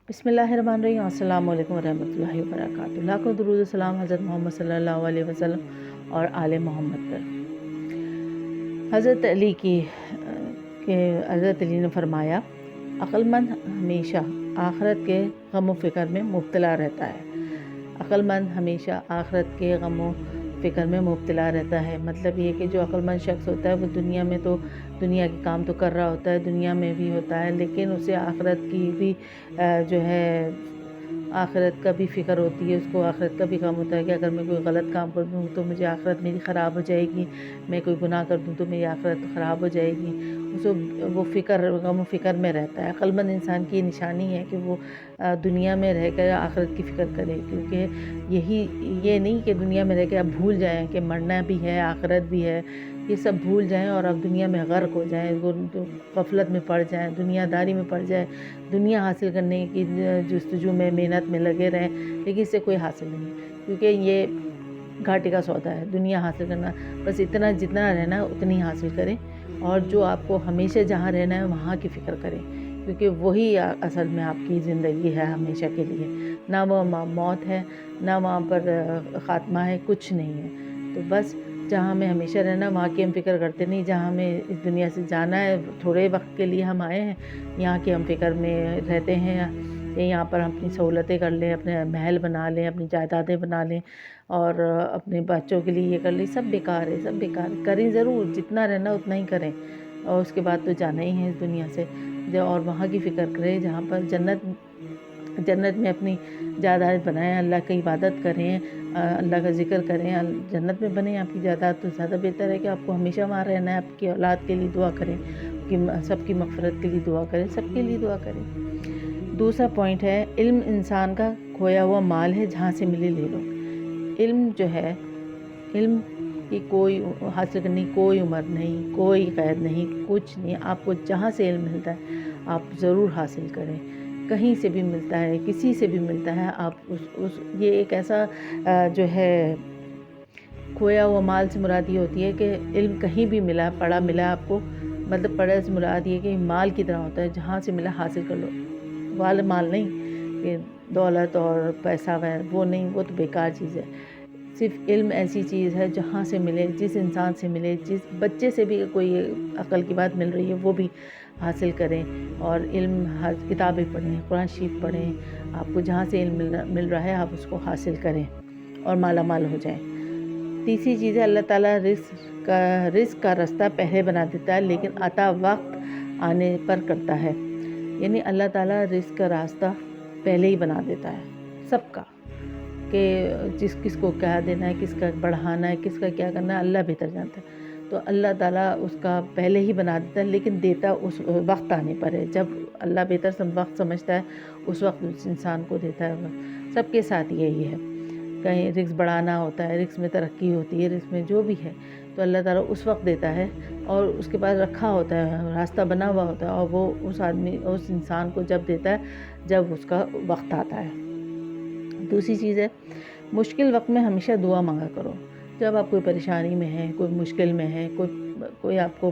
بسم اللہ الرحمن الرحیم۔ السلام علیکم ورحمۃ اللہ وبرکاتہ۔ لاکھوں درود و سلام حضرت محمد صلی اللہ علیہ وسلم اور آل محمد پر۔ حضرت علی نے فرمایا، عقل مند ہمیشہ آخرت کے غم و فکر میں مبتلا رہتا ہے۔ عقل مند ہمیشہ آخرت کے غم و فکر میں مبتلا رہتا ہے۔ مطلب یہ کہ جو عقل مند شخص ہوتا ہے وہ دنیا میں تو دنیا کے کام تو کر رہا ہوتا ہے، دنیا میں بھی ہوتا ہے، لیکن اسے آخرت کی بھی جو ہے آخرت کا بھی فکر ہوتی ہے، اس کو آخرت کا بھی غم ہوتا ہے کہ اگر میں کوئی غلط کام کر دوں تو مجھے آخرت میری خراب ہو جائے گی، میں کوئی گناہ کر دوں تو میری آخرت خراب ہو جائے گی۔ اسے وہ غم و فکر میں رہتا ہے۔ عقل مند انسان کی نشانی ہے کہ وہ دنیا میں رہ کر آخرت کی فکر کرے، کیونکہ یہ نہیں کہ دنیا میں رہ کے اب بھول جائیں کہ مرنا بھی ہے، آخرت بھی ہے، یہ سب بھول جائیں اور اب دنیا میں غرق ہو جائیں، غفلت میں پڑ جائیں، دنیا داری میں پڑ جائیں، دنیا حاصل کرنے کی جستجو میں محنت میں لگے رہیں، لیکن اس سے کوئی حاصل نہیں، کیونکہ یہ گھاٹے کا سودا ہے دنیا حاصل کرنا۔ بس اتنا جتنا رہنا ہے اتنی حاصل کریں، اور جو آپ کو ہمیشہ جہاں رہنا ہے وہاں کی فکر کریں، کیونکہ وہی اصل میں آپ کی زندگی ہے ہمیشہ کے لیے۔ نہ وہ موت ہے، نہ وہاں پر خاتمہ ہے، کچھ نہیں ہے۔ تو بس جہاں ہمیں ہمیشہ رہنا وہاں کی ہم فکر کرتے نہیں، جہاں ہمیں اس دنیا سے جانا ہے تھوڑے وقت کے لیے ہم آئے ہیں، یہاں کی ہم فکر میں رہتے ہیں کہ یہاں پر ہم اپنی سہولتیں کر لیں، اپنے محل بنا لیں، اپنی جائیدادیں بنا لیں اور اپنے بچوں کے لیے یہ کر لیں۔ سب بیکار ہے، سب بیکار ہے۔ کریں ضرور، جتنا رہنا اتنا ہی کریں، اور اس کے بعد تو جانا ہی ہے اس دنیا سے، اور وہاں کی فکر کریں جہاں پر جنت میں اپنی جائیداد بنائیں، اللہ کی عبادت کریں، اللہ کا ذکر کریں، جنت میں بنیں آپ کی جائیداد، تو زیادہ بہتر ہے کہ آپ کو ہمیشہ وہاں رہنا ہے۔ آپ کی اولاد کے لیے دعا کریں، کہ سب کی مغفرت کے لیے دعا کریں، سب کے لیے دعا کریں۔ دوسرا پوائنٹ ہے، علم انسان کا کھویا ہوا مال ہے، جہاں سے ملے لے لو۔ علم جو ہے، علم کی کوئی حاصل کرنے کی کوئی عمر نہیں، کوئی قید نہیں، کچھ نہیں۔ آپ کو جہاں سے علم ملتا ہے آپ ضرور حاصل کریں، کہیں سے بھی ملتا ہے، کسی سے بھی ملتا ہے، آپ یہ ایک ایسا جو ہے کھویا ہوا مال سے مراد یہ ہوتی ہے کہ علم کہیں بھی ملا، پڑھا ملا آپ کو، مطلب پڑھے سے مراد یہ کہ مال کی طرح ہوتا ہے، جہاں سے ملا حاصل کر لو۔ مال نہیں کہ دولت اور پیسہ وہ نہیں، وہ تو بیکار چیز ہے۔ صرف علم ایسی چیز ہے جہاں سے ملے، جس انسان سے ملے، جس بچے سے بھی کوئی عقل کی بات مل رہی ہے وہ بھی حاصل کریں، اور علم ہر کتابیں پڑھیں، قرآن شریف پڑھیں، آپ کو جہاں سے علم مل رہا ہے آپ اس کو حاصل کریں اور مالا مال ہو جائیں۔ تیسری چیز ہے، اللہ تعالیٰ رزق کا راستہ پہلے بنا دیتا ہے، لیکن عطا وقت آنے پر کرتا ہے۔ یعنی اللہ تعالیٰ رزق کا راستہ پہلے ہی بنا دیتا ہے سب کا، کہ کس کو کیا دینا ہے، کس کا بڑھانا ہے، کس کا کیا کرنا ہے، اللہ بہتر جانتا ہے۔ تو اللہ تعالیٰ اس کا پہلے ہی بنا دیتا ہے، لیکن دیتا اس وقت آنے پر ہے، جب اللہ بہتر وقت سمجھتا ہے اس وقت اس انسان کو دیتا ہے۔ سب کے ساتھ یہی ہے، کہیں رزق بڑھانا ہوتا ہے، رزق میں ترقی ہوتی ہے، رزق میں جو بھی ہے تو اللہ تعالیٰ اس وقت دیتا ہے، اور اس کے بعد رکھا ہوتا ہے، راستہ بنا ہوا ہوتا ہے، اور وہ اس انسان کو جب دیتا ہے جب اس کا وقت آتا ہے۔ دوسری چیز ہے، مشکل وقت میں ہمیشہ دعا مانگا کرو۔ جب آپ کوئی پریشانی میں ہیں، کوئی مشکل میں ہیں، کوئی آپ کو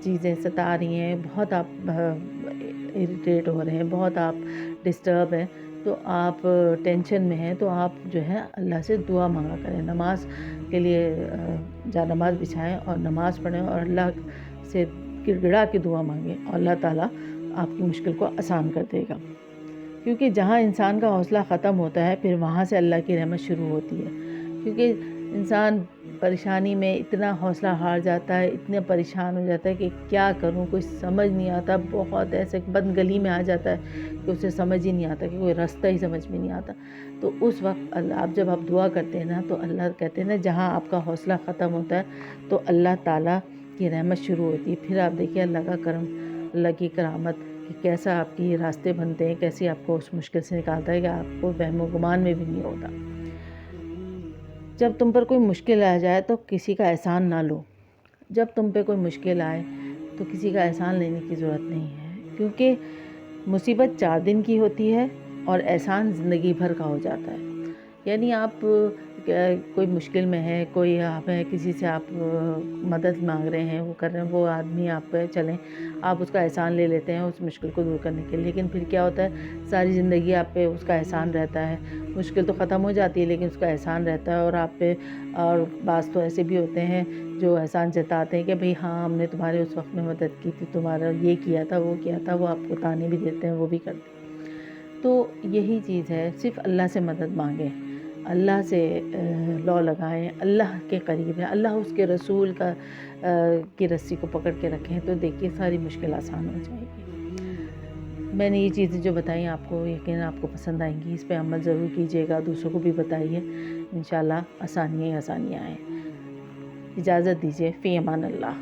چیزیں ستا رہی ہیں، بہت آپ اریٹیٹ ہو رہے ہیں، بہت آپ ڈسٹرب ہیں، تو آپ ٹینشن میں ہیں، تو آپ جو ہے اللہ سے دعا مانگا کریں۔ نماز کے لیے نماز بچھائیں اور نماز پڑھیں، اور اللہ سے گڑ گڑا کے دعا مانگیں، اور اللہ تعالیٰ آپ کی مشکل کو آسان کر دے گا، کیونکہ جہاں انسان کا حوصلہ ختم ہوتا ہے پھر وہاں سے اللہ کی رحمت شروع ہوتی ہے۔ کیونکہ انسان پریشانی میں اتنا حوصلہ ہار جاتا ہے، اتنا پریشان ہو جاتا ہے کہ کیا کروں، کوئی سمجھ نہیں آتا، بہت ایسے بند گلی میں آ جاتا ہے کہ اسے سمجھ ہی نہیں آتا، کہ کوئی راستہ ہی سمجھ میں نہیں آتا۔ تو اس وقت جب آپ دعا کرتے ہیں نا، تو اللہ کہتے ہیں نا، جہاں آپ کا حوصلہ ختم ہوتا ہے تو اللہ تعالیٰ کی رحمت شروع ہوتی ہے۔ پھر آپ دیکھیے اللہ کا کرم، اللہ کی کرامت، کہ کیسا آپ کی راستے بنتے ہیں، کیسے آپ کو اس مشکل سے نکالتا ہے کہ آپ کو وہم و گمان میں بھی نہیں ہوتا۔ جب تم پر کوئی مشکل آ جائے تو کسی کا احسان نہ لو۔ جب تم پہ کوئی مشکل آئے تو کسی کا احسان لینے کی ضرورت نہیں ہے، کیونکہ مصیبت 4 دن کی ہوتی ہے اور احسان زندگی بھر کا ہو جاتا ہے۔ یعنی آپ کوئی مشکل میں ہے، کوئی آپ ہے، کسی سے آپ مدد مانگ رہے ہیں، وہ کر رہے ہیں، وہ آدمی آپ پہ چلیں، آپ اس کا احسان لے لیتے ہیں اس مشکل کو دور کرنے کے لیے، لیکن پھر کیا ہوتا ہے ساری زندگی آپ پہ اس کا احسان رہتا ہے، مشکل تو ختم ہو جاتی ہے لیکن اس کا احسان رہتا ہے اور آپ پہ. اور بعض تو ایسے بھی ہوتے ہیں جو احسان جتاتے ہیں کہ بھئی ہاں ہم نے تمہارے اس وقت میں مدد کی تھی، تمہارا یہ کیا تھا، وہ کیا تھا، وہ آپ کو تانے بھی دیتے ہیں، وہ بھی کرتے ہیں. تو یہی چیز ہے، صرف اللہ سے مدد مانگیں، اللہ سے لو لگائیں، اللہ کے قریب ہیں، اللہ اس کے رسول کی رسی کو پکڑ کے رکھیں تو دیکھیے ساری مشکل آسان ہو جائے گی. میں نے یہ چیزیں جو بتائیں آپ کو یقیناً آپ کو پسند آئیں گی، اس پہ عمل ضرور کیجیے گا، دوسروں کو بھی بتائیے، انشاءاللہ آسانیاں ہی آسانیاں آئیں. اجازت دیجیے، فی امان اللہ.